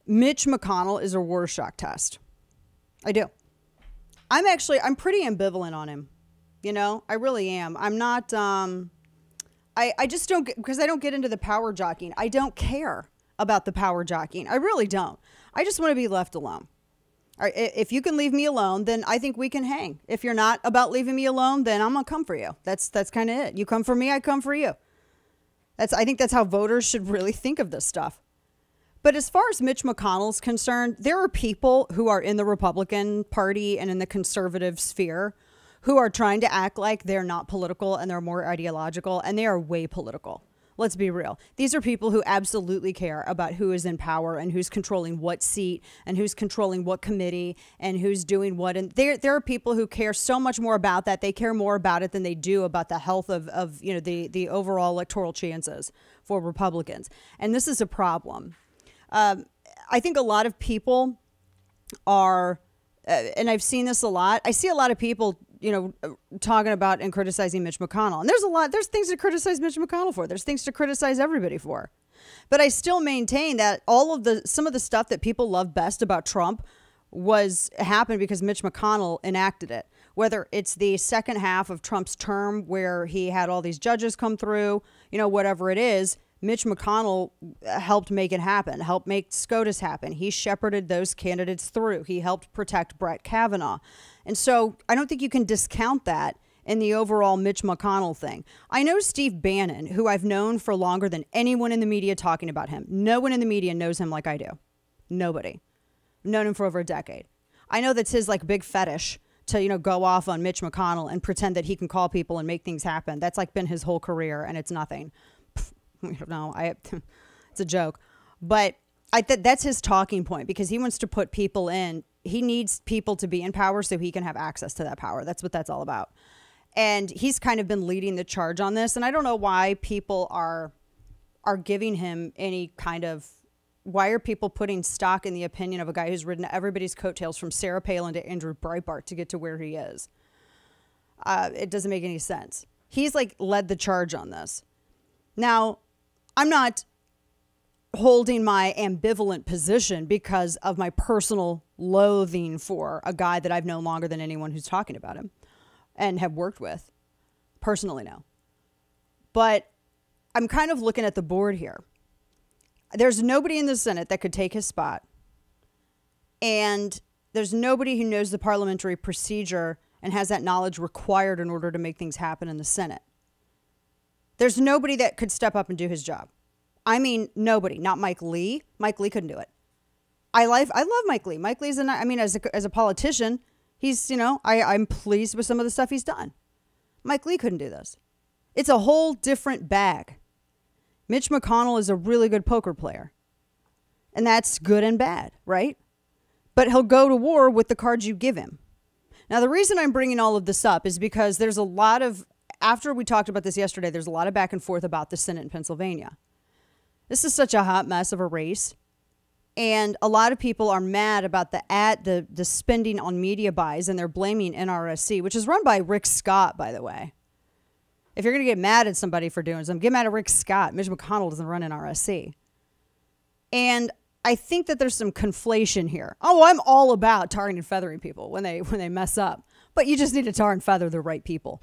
Mitch McConnell is a Rorschach test. I do. I'm pretty ambivalent on him. You know, I really am. I'm not, I just don't get, because I don't get into the power jockeying. I don't care about the power jockeying. I really don't. I just want to be left alone. All right, if you can leave me alone, then I think we can hang. If you're not about leaving me alone, then I'm going to come for you. That's kind of it. You come for me, I come for you. I think that's how voters should really think of this stuff. But as far as Mitch McConnell's concerned, there are people who are in the Republican Party and in the conservative sphere who are trying to act like they're not political and they're more ideological, and they are way political. Let's be real. These are people who absolutely care about who is in power and who's controlling what seat and who's controlling what committee and who's doing what. And there are people who care so much more about that. They care more about it than they do about the health of the overall electoral chances for Republicans. And this is a problem. I think a lot of people are, and I've seen this a lot. I see a lot of people talking about and criticizing Mitch McConnell. And there's things to criticize Mitch McConnell for. There's things to criticize everybody for. But I still maintain that some of the stuff that people love best about Trump happened because Mitch McConnell enacted it. Whether it's the second half of Trump's term where he had all these judges come through, whatever it is, Mitch McConnell helped make it happen, helped make SCOTUS happen. He shepherded those candidates through. He helped protect Brett Kavanaugh. And so I don't think you can discount that in the overall Mitch McConnell thing. I know Steve Bannon, who I've known for longer than anyone in the media talking about him. No one in the media knows him like I do. Nobody. I've known him for over a decade. I know that's his big fetish to, go off on Mitch McConnell and pretend that he can call people and make things happen. That's been his whole career, and it's nothing. No, it's a joke, but that's his talking point because he wants to put people in. He needs people to be in power so he can have access to that power. That's what that's all about. And he's kind of been leading the charge on this. And I don't know why people are giving him any kind of, why are people putting stock in the opinion of a guy who's ridden everybody's coattails from Sarah Palin to Andrew Breitbart to get to where he is? It doesn't make any sense. He's led the charge on this. Now, I'm not holding my ambivalent position because of my personal loathing for a guy that I've known longer than anyone who's talking about him and have worked with. Personally, no. But I'm kind of looking at the board here. There's nobody in the Senate that could take his spot. And there's nobody who knows the parliamentary procedure and has that knowledge required in order to make things happen in the Senate. There's nobody that could step up and do his job. I mean, nobody. Not Mike Lee. Mike Lee couldn't do it. I love Mike Lee. Mike Lee's as a politician, he's, I'm pleased with some of the stuff he's done. Mike Lee couldn't do this. It's a whole different bag. Mitch McConnell is a really good poker player. And that's good and bad, right? But he'll go to war with the cards you give him. Now, the reason I'm bringing all of this up is because there's a lot of, after we talked about this yesterday, there's a lot of back and forth about the Senate in Pennsylvania. This is such a hot mess of a race. And a lot of people are mad about the spending on media buys, and they're blaming NRSC, which is run by Rick Scott, by the way. If you're going to get mad at somebody for doing something, get mad at Rick Scott. Mitch McConnell doesn't run NRSC. And I think that there's some conflation here. Oh, I'm all about tarring and feathering people when they mess up. But you just need to tar and feather the right people.